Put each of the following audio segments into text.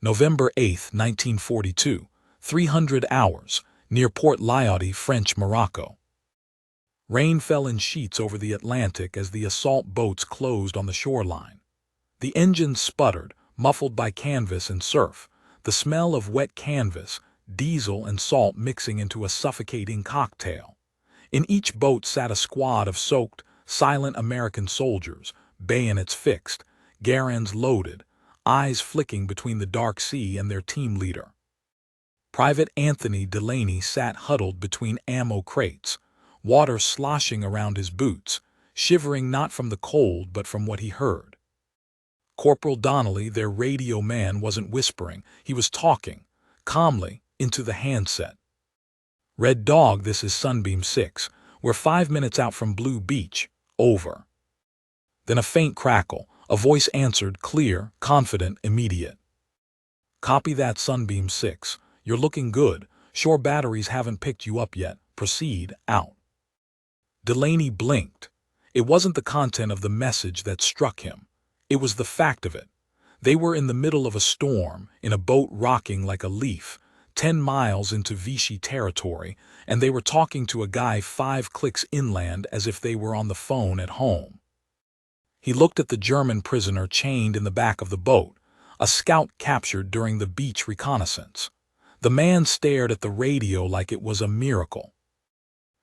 November 8, 1942, 300 hours, near Port Lyautey, French Morocco. Rain fell in sheets over the Atlantic as the assault boats closed on the shoreline. The engines sputtered, muffled by canvas and surf, the smell of wet canvas, diesel and salt mixing into a suffocating cocktail. In each boat sat a squad of soaked, silent American soldiers, bayonets fixed, garans loaded, eyes flicking between the dark sea and their team leader. Private Anthony Delaney sat huddled between ammo crates, water sloshing around his boots, shivering not from the cold but from what he heard. Corporal Donnelly, their radio man, wasn't whispering, he was talking, calmly, into the handset. "Red Dog, this is Sunbeam 6. We're 5 minutes out from Blue Beach. Over." Then a faint crackle. A voice answered, clear, confident, immediate. "Copy that, Sunbeam 6. You're looking good. Shore batteries haven't picked you up yet. Proceed, out." Delaney blinked. It wasn't the content of the message that struck him. It was the fact of it. They were in the middle of a storm, in a boat rocking like a leaf, 10 miles into Vichy territory, and they were talking to a guy 5 clicks inland as if they were on the phone at home. He looked at the German prisoner chained in the back of the boat, a scout captured during the beach reconnaissance. The man stared at the radio like it was a miracle.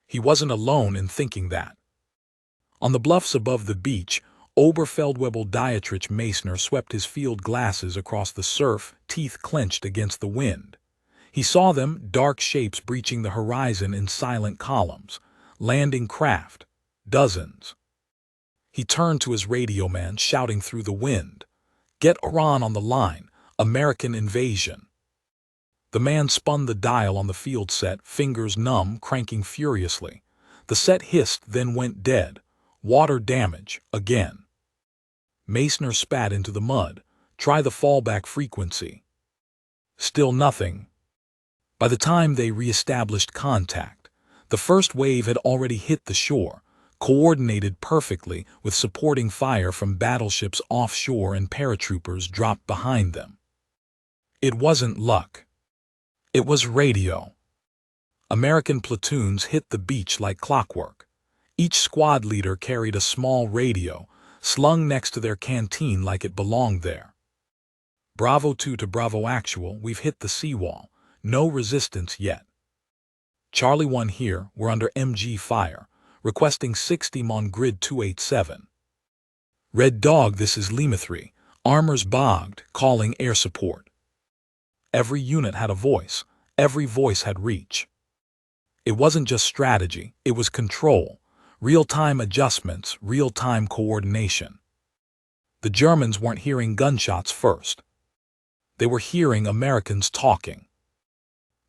He wasn't alone in thinking that. On the bluffs above the beach, Oberfeldwebel Dietrich Meissner swept his field glasses across the surf, teeth clenched against the wind. He saw them, dark shapes breaching the horizon in silent columns, landing craft, dozens. He turned to his radio man, shouting through the wind, "Get Iran on the line, American invasion." The man spun the dial on the field set, fingers numb, cranking furiously. The set hissed, then went dead. Water damage, again. Meissner spat into the mud. "Try the fallback frequency." Still nothing. By the time they re-established contact, the first wave had already hit the shore, coordinated perfectly with supporting fire from battleships offshore and paratroopers dropped behind them. It wasn't luck. It was radio. American platoons hit the beach like clockwork. Each squad leader carried a small radio, slung next to their canteen like it belonged there. "Bravo 2 to Bravo Actual, we've hit the seawall. No resistance yet. Charlie 1 here, we're under MG fire. Requesting 60 on grid 287. Red Dog, this is Lima 3. Armors bogged, calling air support." Every unit had a voice. Every voice had reach. It wasn't just strategy, it was control. Real-time adjustments, real-time coordination. The Germans weren't hearing gunshots first. They were hearing Americans talking.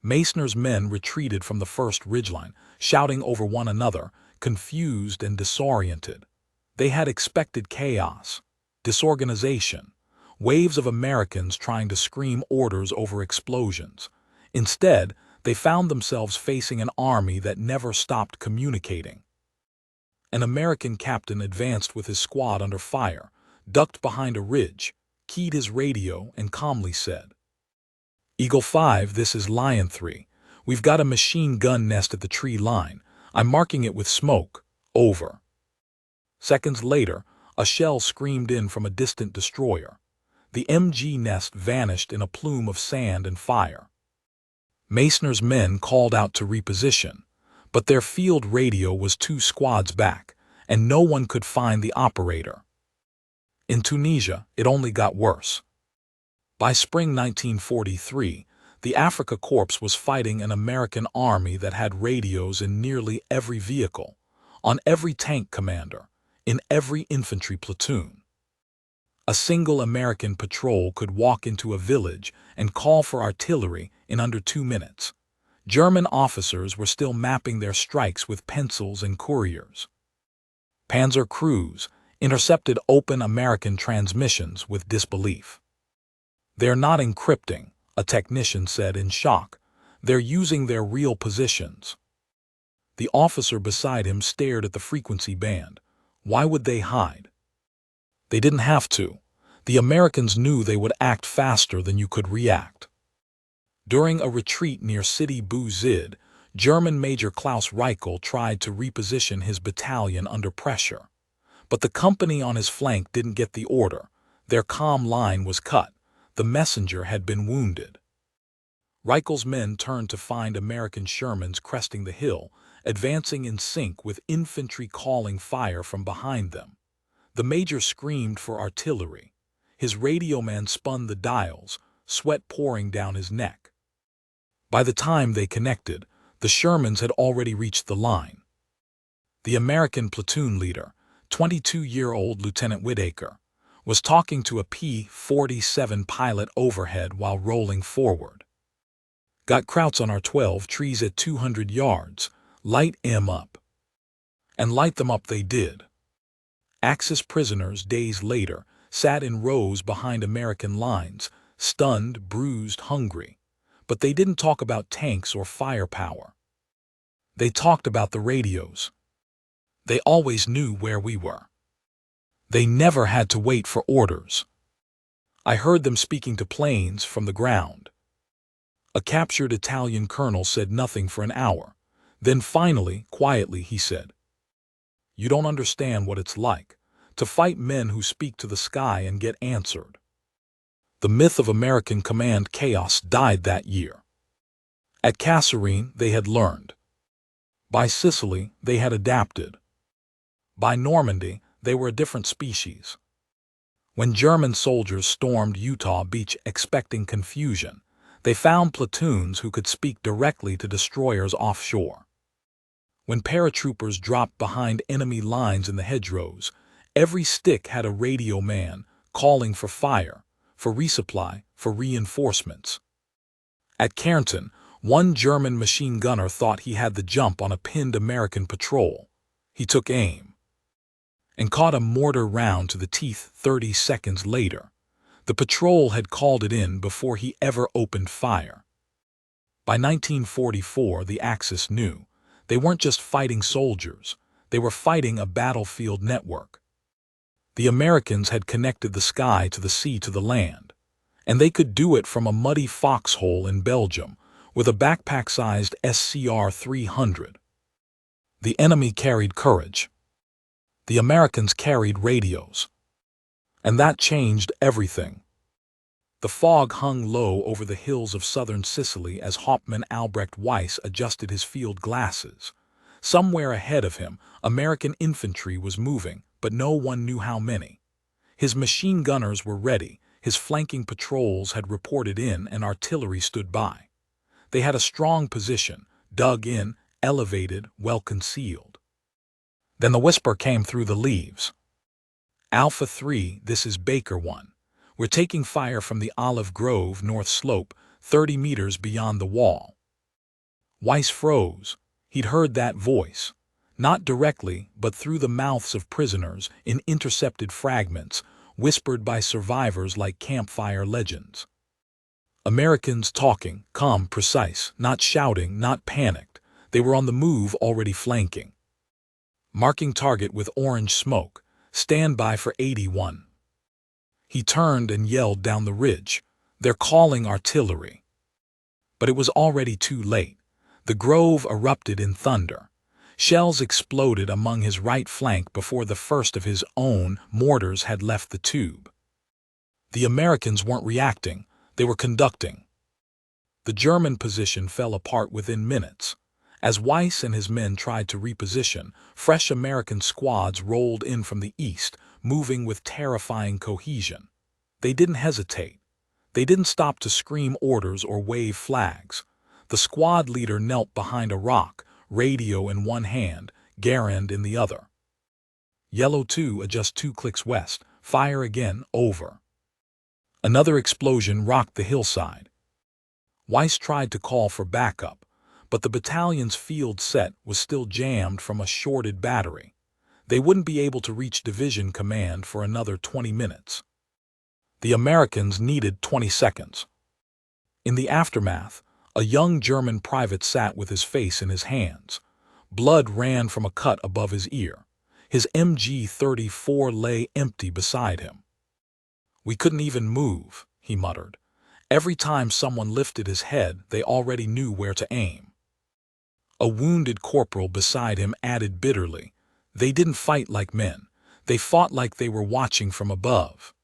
Meissner's men retreated from the first ridgeline, shouting over one another, confused and disoriented. They had expected chaos, disorganization, waves of Americans trying to scream orders over explosions. Instead, they found themselves facing an army that never stopped communicating. An American captain advanced with his squad under fire, ducked behind a ridge, keyed his radio, and calmly said, "Eagle 5, this is Lion 3. We've got a machine gun nest at the tree line. I'm marking it with smoke. Over." Seconds later, a shell screamed in from a distant destroyer. The MG nest vanished in a plume of sand and fire. Meissner's men called out to reposition, but their field radio was 2 squads back, and no one could find the operator. In Tunisia, it only got worse. By spring 1943, the Afrika Korps was fighting an American army that had radios in nearly every vehicle, on every tank commander, in every infantry platoon. A single American patrol could walk into a village and call for artillery in under 2 minutes. German officers were still mapping their strikes with pencils and couriers. Panzer crews intercepted open American transmissions with disbelief. "They're not encrypting," a technician said in shock. "They're using their real positions." The officer beside him stared at the frequency band. Why would they hide? They didn't have to. The Americans knew they would act faster than you could react. During a retreat near City Bu Zid, German Major Klaus Reichel tried to reposition his battalion under pressure. But the company on his flank didn't get the order. Their comm line was cut. The messenger had been wounded. Reichel's men turned to find American Shermans cresting the hill, advancing in sync with infantry calling fire from behind them. The major screamed for artillery. His radio man spun the dials, sweat pouring down his neck. By the time they connected, the Shermans had already reached the line. The American platoon leader, 22-year-old Lieutenant Whitaker, was talking to a P-47 pilot overhead while rolling forward. "Got Krauts on our 12 trees at 200 yards. Light 'em up." And light them up they did. Axis prisoners, days later, sat in rows behind American lines, stunned, bruised, hungry. But they didn't talk about tanks or firepower. They talked about the radios. They always knew where we were. They never had to wait for orders. I heard them speaking to planes from the ground. A captured Italian colonel said nothing for an hour. Then finally, quietly, he said, "You don't understand what it's like to fight men who speak to the sky and get answered." The myth of American command chaos died that year. At Kasserine, they had learned. By Sicily, they had adapted. By Normandy, they were a different species. When German soldiers stormed Utah Beach expecting confusion, they found platoons who could speak directly to destroyers offshore. When paratroopers dropped behind enemy lines in the hedgerows, every stick had a radio man calling for fire, for resupply, for reinforcements. At Cairnton, one German machine gunner thought he had the jump on a pinned American patrol. He took aim and caught a mortar round to the teeth 30 seconds later. The patrol had called it in before he ever opened fire. By 1944, the Axis knew. They weren't just fighting soldiers. They were fighting a battlefield network. The Americans had connected the sky to the sea to the land. And they could do it from a muddy foxhole in Belgium with a backpack-sized SCR-300. The enemy carried courage. The Americans carried radios. And that changed everything. The fog hung low over the hills of southern Sicily as Hauptmann Albrecht Weiss adjusted his field glasses. Somewhere ahead of him, American infantry was moving, but no one knew how many. His machine gunners were ready, his flanking patrols had reported in, and artillery stood by. They had a strong position, dug in, elevated, well concealed. Then the whisper came through the leaves. "Alpha 3, this is Baker 1. We're taking fire from the Olive Grove North Slope, 30 meters beyond the wall." Weiss froze. He'd heard that voice. Not directly, but through the mouths of prisoners, in intercepted fragments, whispered by survivors like campfire legends. Americans talking, calm, precise, not shouting, not panicked. They were on the move, already flanking. Marking target with orange smoke. "Stand by for 81. He turned and yelled down the ridge, "They're calling artillery." But it was already too late. The grove erupted in thunder. Shells exploded among his right flank before the first of his own mortars had left the tube. The Americans weren't reacting, they were conducting. The German position fell apart within minutes. As Weiss and his men tried to reposition, fresh American squads rolled in from the east, moving with terrifying cohesion. They didn't hesitate. They didn't stop to scream orders or wave flags. The squad leader knelt behind a rock, radio in one hand, Garand in the other. "Yellow 2, adjust 2 clicks west. Fire again, over." Another explosion rocked the hillside. Weiss tried to call for backup, but the battalion's field set was still jammed from a shorted battery. They wouldn't be able to reach division command for another 20 minutes. The Americans needed 20 seconds. In the aftermath, a young German private sat with his face in his hands. Blood ran from a cut above his ear. His MG-34 lay empty beside him. We couldn't even move, he muttered. Every time someone lifted his head, they already knew where to aim. A wounded corporal beside him added bitterly, "They didn't fight like men. They fought like they were watching from above."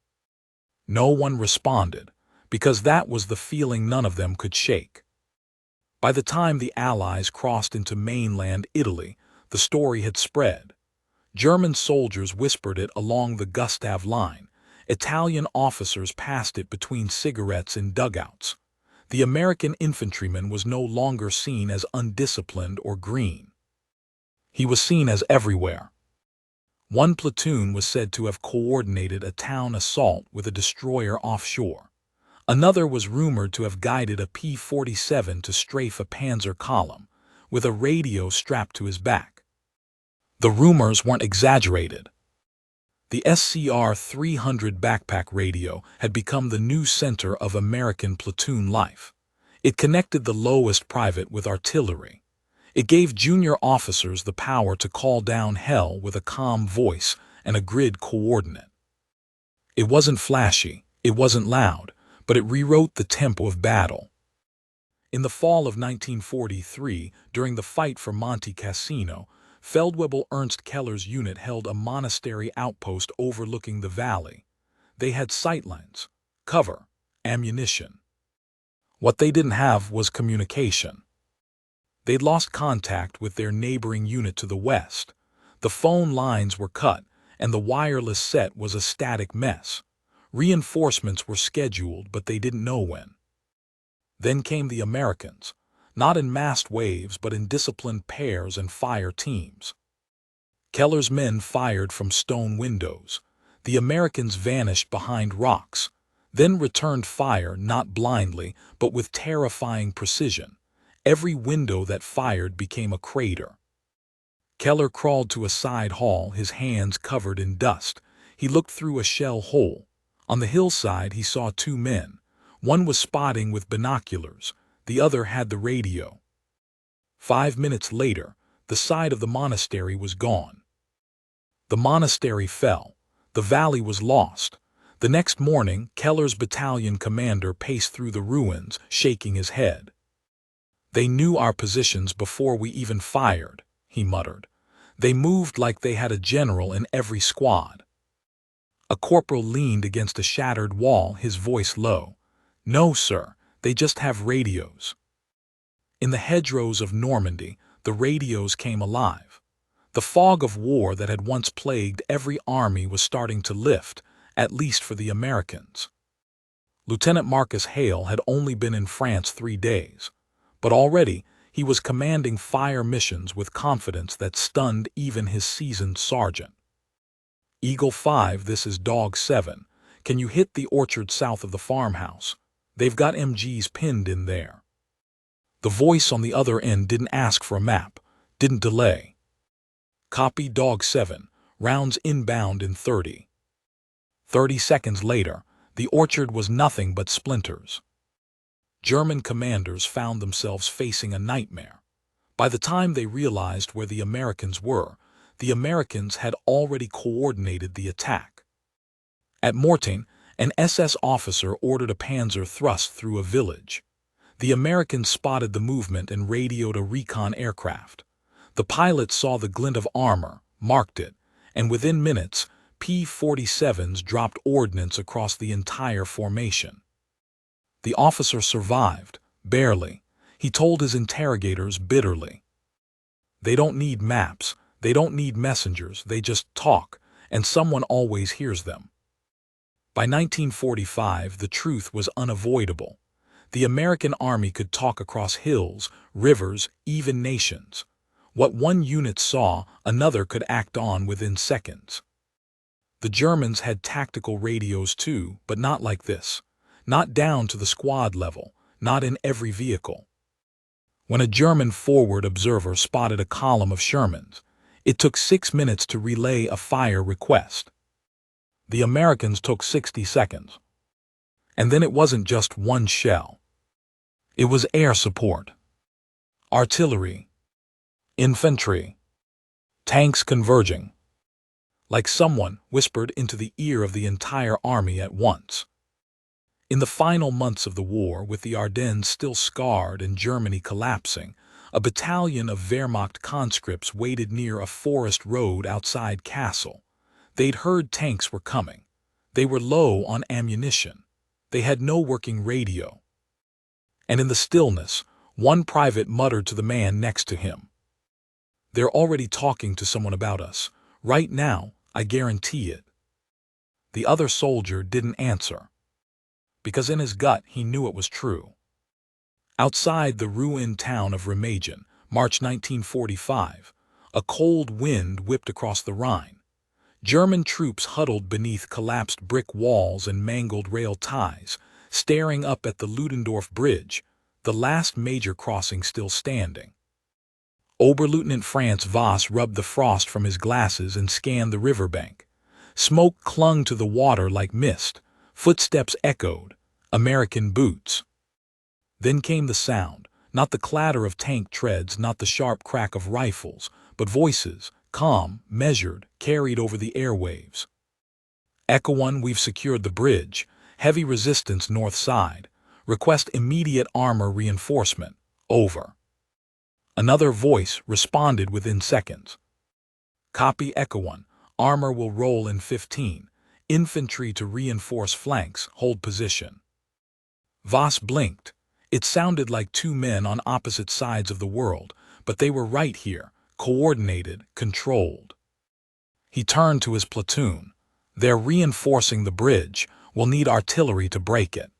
No one responded, because that was the feeling none of them could shake. By the time the Allies crossed into mainland Italy, the story had spread. German soldiers whispered it along the Gustav line. Italian officers passed it between cigarettes in dugouts. The American infantryman was no longer seen as undisciplined or green. He was seen as everywhere. One platoon was said to have coordinated a town assault with a destroyer offshore. Another was rumored to have guided a P-47 to strafe a panzer column, with a radio strapped to his back. The rumors weren't exaggerated. The SCR-300 backpack radio had become the new center of American platoon life. It connected the lowest private with artillery. It gave junior officers the power to call down hell with a calm voice and a grid coordinate. It wasn't flashy, it wasn't loud, but it rewrote the tempo of battle. In the fall of 1943, during the fight for Monte Cassino, Feldwebel Ernst Keller's unit held a monastery outpost overlooking the valley. They had sightlines, cover, ammunition. What they didn't have was communication. They'd lost contact with their neighboring unit to the west. The phone lines were cut, and the wireless set was a static mess. Reinforcements were scheduled, but they didn't know when. Then came the Americans, not in massed waves, but in disciplined pairs and fire teams. Keller's men fired from stone windows. The Americans vanished behind rocks, then returned fire not blindly, but with terrifying precision. Every window that fired became a crater. Keller crawled to a side hall, his hands covered in dust. He looked through a shell hole. On the hillside he saw two men. One was spotting with binoculars, the other had the radio. 5 minutes later, the side of the monastery was gone. The monastery fell. The valley was lost. The next morning, Keller's battalion commander paced through the ruins, shaking his head. "They knew our positions before we even fired," he muttered. "They moved like they had a general in every squad." A corporal leaned against a shattered wall, his voice low. "No, sir, they just have radios." In the hedgerows of Normandy, the radios came alive. The fog of war that had once plagued every army was starting to lift, at least for the Americans. Lieutenant Marcus Hale had only been in France 3 days, but already he was commanding fire missions with confidence that stunned even his seasoned sergeant. "Eagle 5, this is Dog 7. Can you hit the orchard south of the farmhouse? They've got MGs pinned in there." The voice on the other end didn't ask for a map, didn't delay. "Copy, Dog 7. Rounds inbound in 30. 30 seconds later, the orchard was nothing but splinters. German commanders found themselves facing a nightmare. By the time they realized where the Americans were, the Americans had already coordinated the attack. At Mortain, an SS officer ordered a panzer thrust through a village. The Americans spotted the movement and radioed a recon aircraft. The pilot saw the glint of armor, marked it, and within minutes, P-47s dropped ordnance across the entire formation. The officer survived, barely. He told his interrogators bitterly. "They don't need maps, they don't need messengers, they just talk, and someone always hears them." By 1945, the truth was unavoidable. The American army could talk across hills, rivers, even nations. What one unit saw, another could act on within seconds. The Germans had tactical radios too, but not like this. Not down to the squad level, not in every vehicle. When a German forward observer spotted a column of Shermans, it took 6 minutes to relay a fire request. The Americans took 60 seconds. And then it wasn't just one shell. It was air support, artillery, infantry, tanks converging. like someone whispered into the ear of the entire army at once. In the final months of the war, with the Ardennes still scarred and Germany collapsing, a battalion of Wehrmacht conscripts waited near a forest road outside Kassel. They'd heard tanks were coming. They were low on ammunition. They had no working radio. And in the stillness, one private muttered to the man next to him, "They're already talking to someone about us. Right now, I guarantee it." The other soldier didn't answer, because in his gut he knew it was true. Outside the ruined town of Remagen, March 1945, a cold wind whipped across the Rhine. German troops huddled beneath collapsed brick walls and mangled rail ties, staring up at the Ludendorff Bridge, the last major crossing still standing. Oberleutnant Franz Voss rubbed the frost from his glasses and scanned the riverbank. Smoke clung to the water like mist. Footsteps echoed. American boots. Then came the sound, not the clatter of tank treads, not the sharp crack of rifles, but voices, calm, measured, carried over the airwaves. Echo 1, we've secured the bridge. Heavy resistance north side. Request immediate armor reinforcement. Over. Another voice responded within seconds. Copy Echo 1. Armor will roll in 15. Infantry to reinforce flanks. Hold position. Voss blinked. It sounded like two men on opposite sides of the world, but they were right here, coordinated, controlled. He turned to his platoon. They're reinforcing the bridge. We'll need artillery to break it.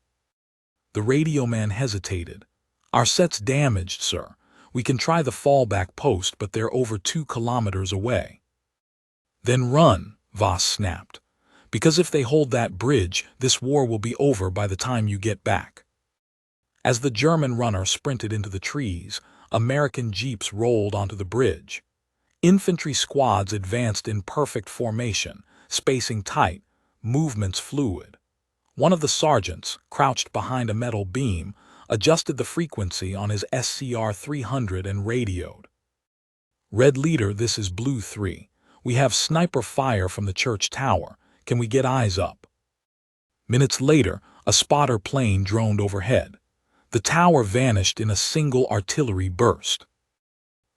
The radio man hesitated. Our set's damaged, sir. We can try the fallback post, but they're over 2 kilometers away. Then run, Voss snapped. Because if they hold that bridge, this war will be over by the time you get back. As the German runner sprinted into the trees, American jeeps rolled onto the bridge. Infantry squads advanced in perfect formation, spacing tight, movements fluid. One of the sergeants, crouched behind a metal beam, adjusted the frequency on his SCR 300 and radioed. Red Leader, this is Blue 3. We have sniper fire from the church tower. Can we get eyes up? Minutes later, a spotter plane droned overhead. The tower vanished in a single artillery burst.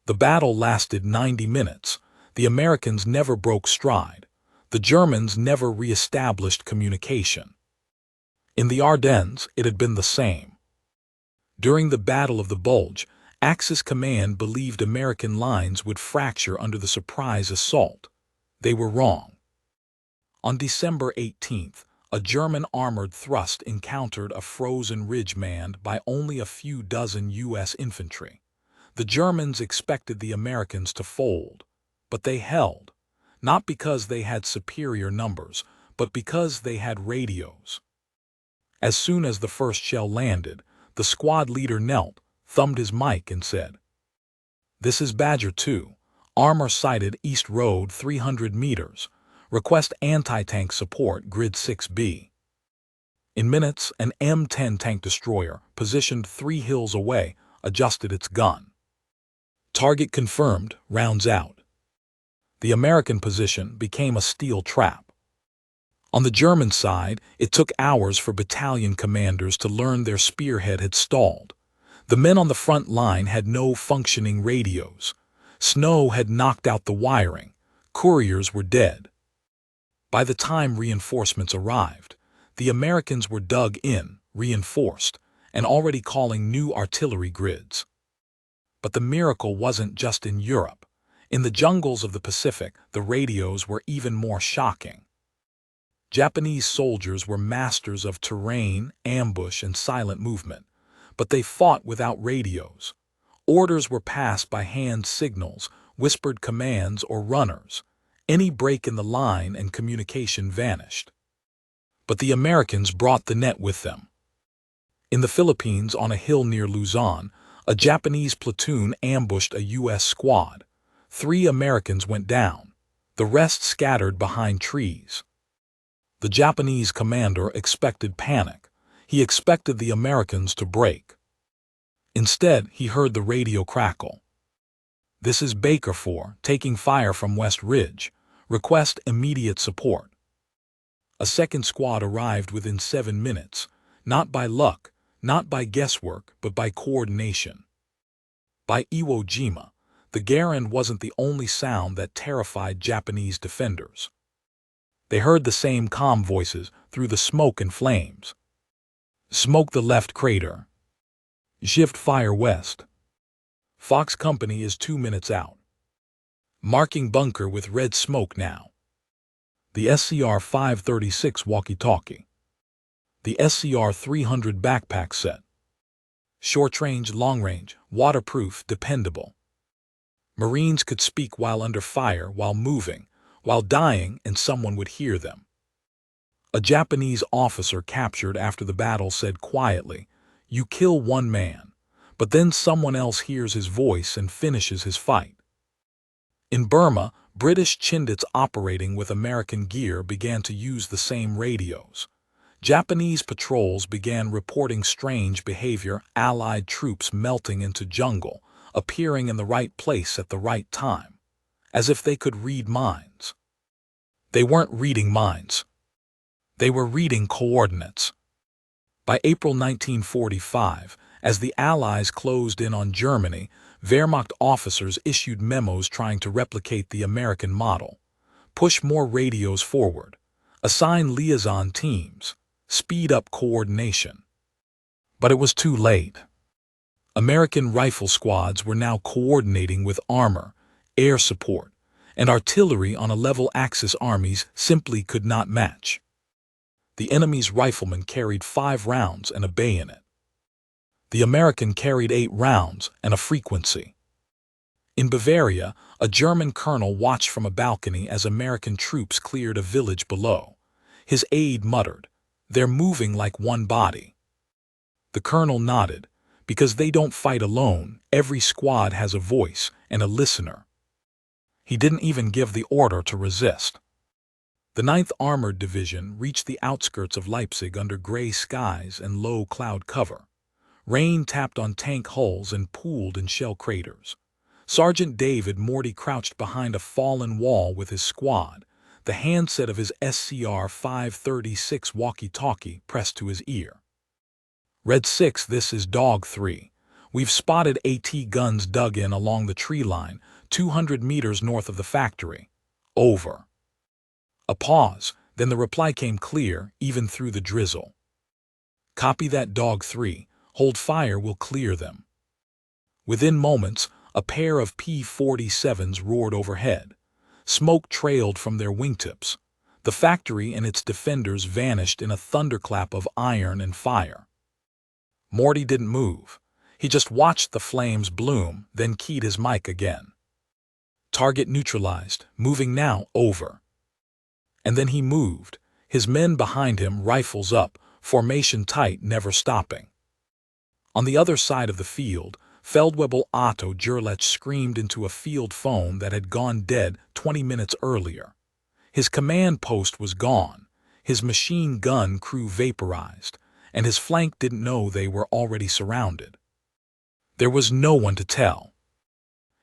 The battle lasted 90 minutes. The Americans never broke stride. The Germans never re-established communication. In the Ardennes, it had been the same. During the Battle of the Bulge, Axis Command believed American lines would fracture under the surprise assault. They were wrong. On December 18th, a German armored thrust encountered a frozen ridge manned by only a few dozen U.S. infantry. The Germans expected the Americans to fold, but they held, not because they had superior numbers, but because they had radios. As soon as the first shell landed, the squad leader knelt, thumbed his mic and said, "This is Badger 2, armor sighted East Road 300 meters. Request anti-tank support, Grid 6B." In minutes, an M10 tank destroyer, positioned 3 hills away, adjusted its gun. Target confirmed, rounds out. The American position became a steel trap. On the German side, it took hours for battalion commanders to learn their spearhead had stalled. The men on the front line had no functioning radios. Snow had knocked out the wiring. Couriers were dead. By the time reinforcements arrived, the Americans were dug in, reinforced, and already calling new artillery grids. But the miracle wasn't just in Europe. In the jungles of the Pacific, the radios were even more shocking. Japanese soldiers were masters of terrain, ambush, and silent movement, but they fought without radios. Orders were passed by hand signals, whispered commands, or runners. Any break in the line and communication vanished. But the Americans brought the net with them. In the Philippines, on a hill near Luzon, a Japanese platoon ambushed a U.S. squad. 3 Americans went down. The rest scattered behind trees. The Japanese commander expected panic. He expected the Americans to break. Instead, he heard the radio crackle. "This is Baker 4, taking fire from West Ridge. Request immediate support. A second squad arrived within 7 minutes, not by luck, not by guesswork, but by coordination. By Iwo Jima, the Garen wasn't the only sound that terrified Japanese defenders. They heard the same calm voices through the smoke and flames. Smoke the left crater. Shift fire west. Fox Company is 2 minutes out. Marking bunker with red smoke now. The SCR 536 walkie-talkie. The SCR 300 backpack set. Short range, long range, waterproof, dependable. Marines could speak while under fire, while moving, while dying, and someone would hear them. A Japanese officer captured after the battle said quietly, "You kill one man, but then someone else hears his voice and finishes his fight." In Burma, British Chindits operating with American gear began to use the same radios. Japanese patrols began reporting strange behavior, Allied troops melting into jungle, appearing in the right place at the right time, as if they could read minds. They weren't reading minds. They were reading coordinates. By April 1945, as the Allies closed in on Germany, Wehrmacht officers issued memos trying to replicate the American model. Push more radios forward. Assign liaison teams. Speed up coordination. But it was too late. American rifle squads were now coordinating with armor, air support, and artillery on a level Axis armies simply could not match. The enemy's rifleman carried 5 rounds and a bayonet. The American carried 8 rounds and a frequency. In Bavaria, a German colonel watched from a balcony as American troops cleared a village below. His aide muttered, "They're moving like one body." The colonel nodded, "Because they don't fight alone, every squad has a voice and a listener." He didn't even give the order to resist. The 9th Armored Division reached the outskirts of Leipzig under gray skies and low cloud cover. Rain tapped on tank hulls and pooled in shell craters. Sergeant David Morty crouched behind a fallen wall with his squad, the handset of his SCR 536 walkie-talkie pressed to his ear. "Red 6, this is Dog 3. We've spotted AT guns dug in along the tree line, 200 meters north of the factory. Over." A pause, then the reply came clear, even through the drizzle. "Copy that, Dog 3. Hold fire, we'll clear them." Within moments, a pair of P-47s roared overhead. Smoke trailed from their wingtips. The factory and its defenders vanished in a thunderclap of iron and fire. Morty didn't move. He just watched the flames bloom, then keyed his mic again. "Target neutralized. Moving now. Over." And then he moved, his men behind him, rifles up, formation tight, never stopping. On the other side of the field, Feldwebel Otto Gerlach screamed into a field phone that had gone dead 20 minutes earlier. His command post was gone, his machine gun crew vaporized, and his flank didn't know they were already surrounded. There was no one to tell.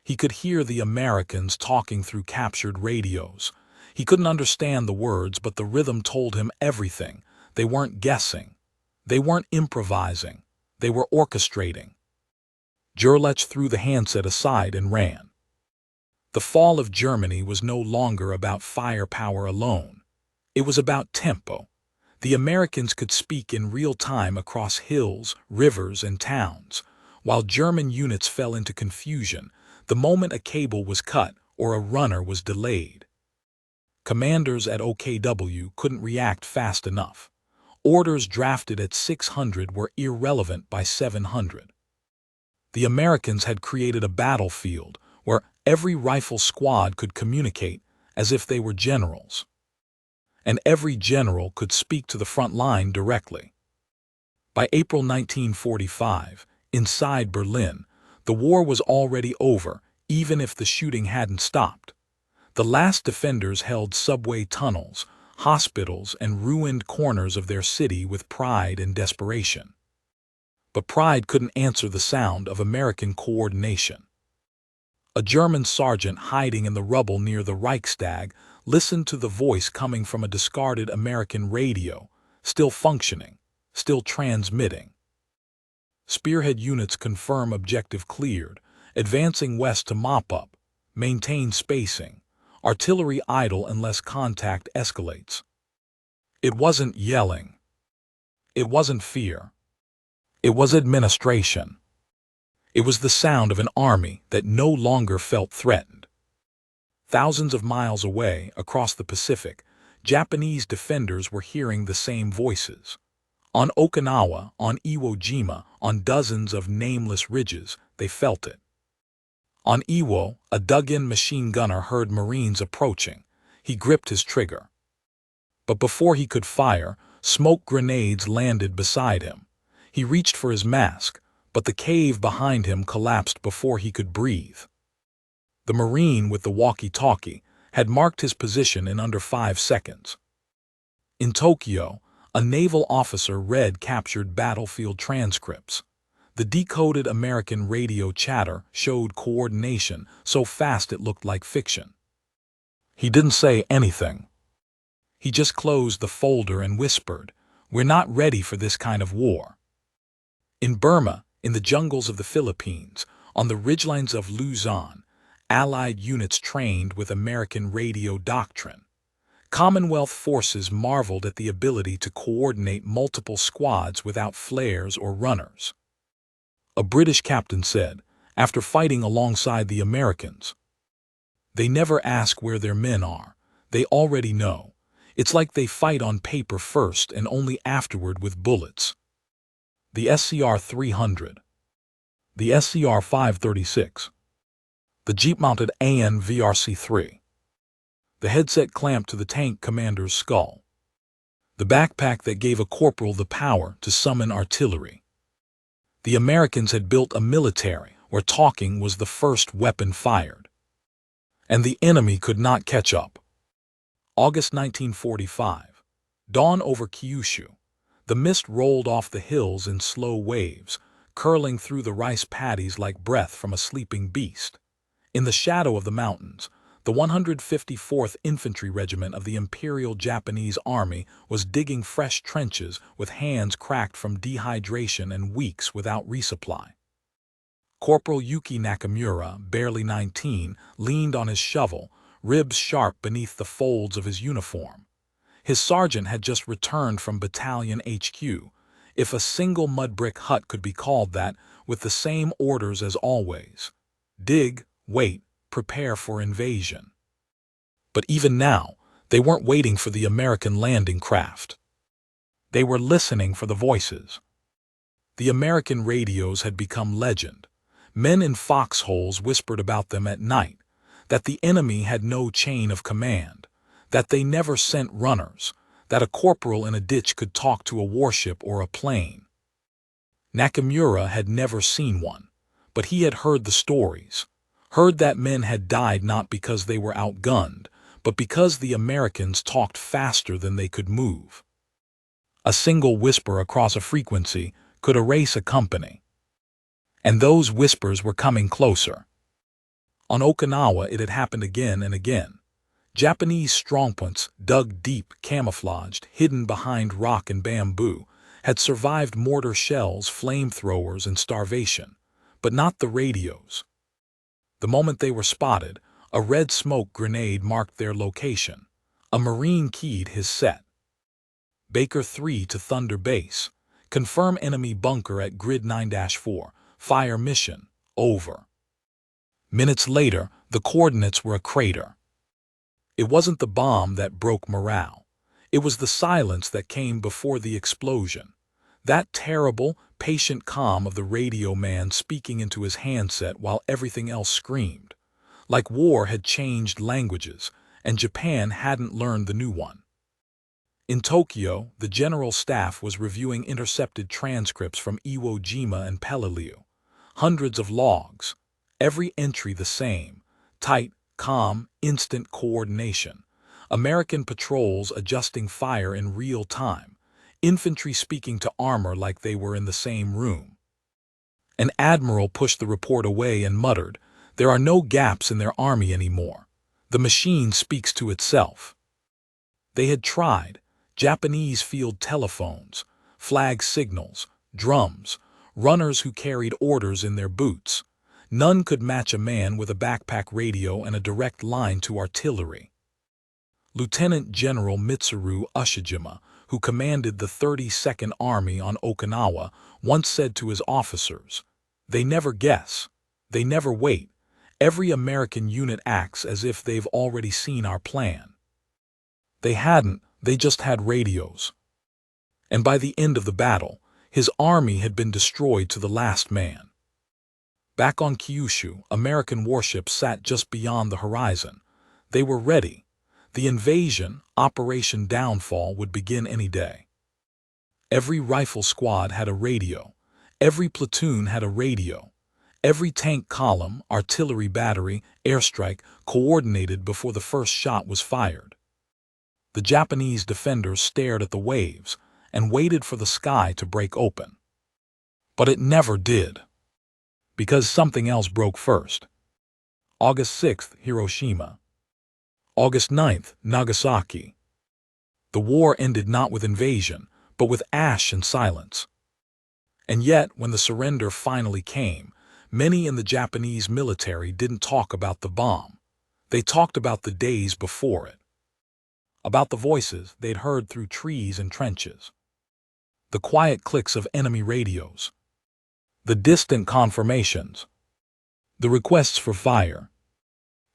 He could hear the Americans talking through captured radios. He couldn't understand the words, but the rhythm told him everything. They weren't guessing. They weren't improvising. They were orchestrating. Gerlach threw the handset aside and ran. The fall of Germany was no longer about firepower alone. It was about tempo. The Americans could speak in real time across hills, rivers, and towns, while German units fell into confusion the moment a cable was cut or a runner was delayed. Commanders at OKW couldn't react fast enough. Orders drafted at 600 were irrelevant by 700. The Americans had created a battlefield where every rifle squad could communicate as if they were generals. And every general could speak to the front line directly. By April 1945, inside Berlin, the war was already over, even if the shooting hadn't stopped. The last defenders held subway tunnels, hospitals, and ruined corners of their city with pride and desperation. But pride couldn't answer the sound of American coordination. A German sergeant hiding in the rubble near the Reichstag listened to the voice coming from a discarded American radio, still functioning, still transmitting. Spearhead units confirm objective cleared, advancing west to mop up, maintain spacing, artillery idle unless contact escalates. It wasn't yelling. It wasn't fear. It was administration. It was the sound of an army that no longer felt threatened. Thousands of miles away, across the Pacific, Japanese defenders were hearing the same voices. On Okinawa, on Iwo Jima, on dozens of nameless ridges, they felt it. On Iwo, a dug-in machine gunner heard Marines approaching. He gripped his trigger. But before he could fire, smoke grenades landed beside him. He reached for his mask, but the cave behind him collapsed before he could breathe. The Marine with the walkie-talkie had marked his position in under 5 seconds. In Tokyo, a naval officer read captured battlefield transcripts. The decoded American radio chatter showed coordination so fast it looked like fiction. He didn't say anything. He just closed the folder and whispered, "We're not ready for this kind of war." In Burma, in the jungles of the Philippines, on the ridgelines of Luzon, Allied units trained with American radio doctrine. Commonwealth forces marveled at the ability to coordinate multiple squads without flares or runners. A British captain said, after fighting alongside the Americans, "They never ask where their men are. They already know. It's like they fight on paper first and only afterward with bullets." The SCR-300. The SCR-536. The Jeep-mounted AN-VRC-3. The headset clamped to the tank commander's skull. The backpack that gave a corporal the power to summon artillery. The Americans had built a military where talking was the first weapon fired. And the enemy could not catch up. August 1945. Dawn over Kyushu. The mist rolled off the hills in slow waves, curling through the rice paddies like breath from a sleeping beast. In the shadow of the mountains, the 154th Infantry Regiment of the Imperial Japanese Army was digging fresh trenches with hands cracked from dehydration and weeks without resupply. Corporal Yuki Nakamura, barely 19, leaned on his shovel, ribs sharp beneath the folds of his uniform. His sergeant had just returned from Battalion HQ, if a single mud brick hut could be called that, with the same orders as always. Dig, wait, prepare for invasion. But even now, they weren't waiting for the American landing craft. They were listening for the voices. The American radios had become legend. Men in foxholes whispered about them at night, that the enemy had no chain of command, that they never sent runners, that a corporal in a ditch could talk to a warship or a plane. Nakamura had never seen one, but he had heard the stories, heard that men had died not because they were outgunned, but because the Americans talked faster than they could move. A single whisper across a frequency could erase a company. And those whispers were coming closer. On Okinawa it had happened again and again. Japanese strongpoints, dug deep, camouflaged, hidden behind rock and bamboo, had survived mortar shells, flamethrowers, and starvation, but not the radios. The moment they were spotted, a red smoke grenade marked their location. A Marine keyed his set. Baker 3 to Thunder Base. Confirm enemy bunker at grid 9-4. Fire mission. Over. Minutes later, the coordinates were a crater. It wasn't the bomb that broke morale. It was the silence that came before the explosion. That terrible, patient calm of the radio man speaking into his handset while everything else screamed. Like war had changed languages, and Japan hadn't learned the new one. In Tokyo, the general staff was reviewing intercepted transcripts from Iwo Jima and Peleliu. Hundreds of logs. Every entry the same. Tight, calm, instant coordination. American patrols adjusting fire in real time. Infantry speaking to armor like they were in the same room. An admiral pushed the report away and muttered, "There are no gaps in their army anymore. The machine speaks to itself. They had tried Japanese field telephones, flag signals, drums, runners who carried orders in their boots. None could match a man with a backpack radio and a direct line to artillery. Lieutenant General Mitsuru Ushijima, who commanded the 32nd Army on Okinawa, once said to his officers, "They never guess. They never wait. Every American unit acts as if they've already seen our plan." They hadn't, they just had radios. And by the end of the battle, his army had been destroyed to the last man. Back on Kyushu, American warships sat just beyond the horizon. They were ready. The invasion, Operation Downfall, would begin any day. Every rifle squad had a radio. Every platoon had a radio. Every tank column, artillery battery, airstrike coordinated before the first shot was fired. The Japanese defenders stared at the waves and waited for the sky to break open. But it never did. Because something else broke first. August 6th, Hiroshima. August 9th, Nagasaki. The war ended not with invasion, but with ash and silence. And yet, when the surrender finally came, many in the Japanese military didn't talk about the bomb. They talked about the days before it. About the voices they'd heard through trees and trenches. The quiet clicks of enemy radios. The distant confirmations. The requests for fire.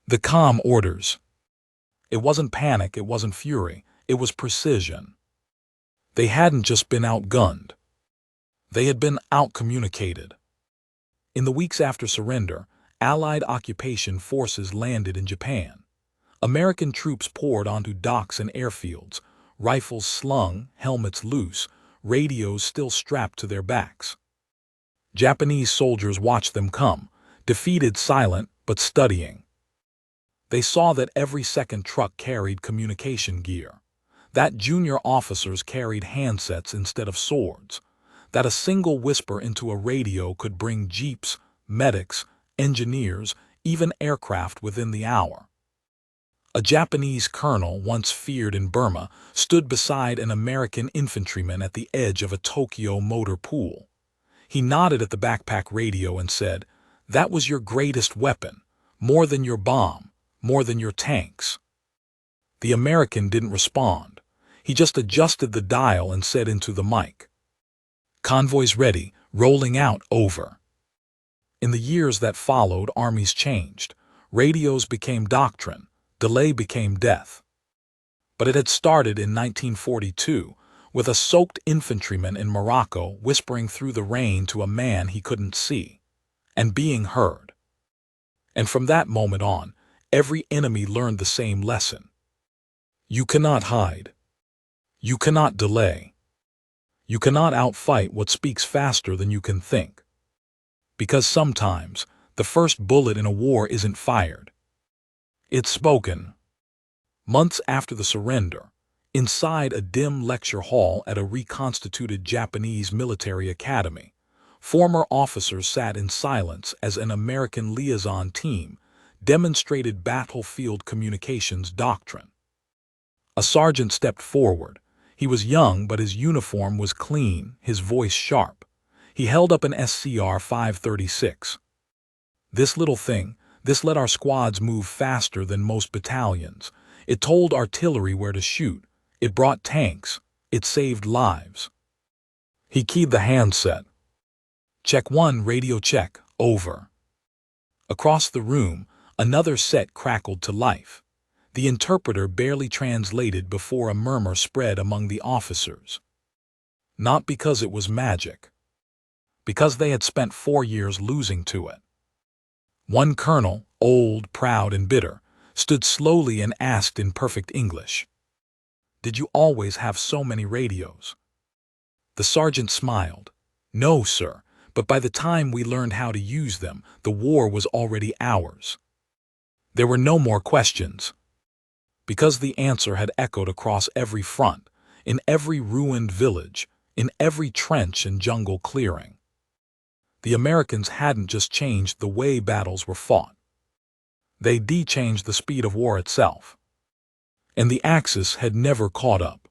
The calm orders. It wasn't panic, it wasn't fury, it was precision. They hadn't just been outgunned. They had been outcommunicated. In the weeks after surrender, Allied occupation forces landed in Japan. American troops poured onto docks and airfields, rifles slung, helmets loose, radios still strapped to their backs. Japanese soldiers watched them come, defeated, silent, but studying. They saw that every second truck carried communication gear, that junior officers carried handsets instead of swords, that a single whisper into a radio could bring jeeps, medics, engineers, even aircraft within the hour. A Japanese colonel, once feared in Burma, stood beside an American infantryman at the edge of a Tokyo motor pool. He nodded at the backpack radio and said, "That was your greatest weapon, more than your bomb, more than your tanks." The American didn't respond. He just adjusted the dial and said into the mic, "Convoys ready, rolling out, over." In the years that followed, armies changed. Radios became doctrine. Delay became death. But it had started in 1942, with a soaked infantryman in Morocco whispering through the rain to a man he couldn't see, and being heard. And from that moment on, every enemy learned the same lesson. You cannot hide. You cannot delay. You cannot outfight what speaks faster than you can think. Because sometimes, the first bullet in a war isn't fired. It's spoken. Months after the surrender, inside a dim lecture hall at a reconstituted Japanese military academy, former officers sat in silence as an American liaison team demonstrated battlefield communications doctrine. A sergeant stepped forward. He was young, but his uniform was clean, his voice sharp. He held up an SCR 536. "This little thing, this let our squads move faster than most battalions. It told artillery where to shoot. It brought tanks. It saved lives." He keyed the handset. "Check 1, radio check, over." Across the room, another set crackled to life. The interpreter barely translated before a murmur spread among the officers. Not because it was magic. Because they had spent 4 years losing to it. One colonel, old, proud, and bitter, stood slowly and asked in perfect English, "Did you always have so many radios?" The sergeant smiled. "No, sir, but by the time we learned how to use them, the war was already ours." There were no more questions. Because the answer had echoed across every front, in every ruined village, in every trench and jungle clearing. The Americans hadn't just changed the way battles were fought. They changed the speed of war itself. And the Axis had never caught up.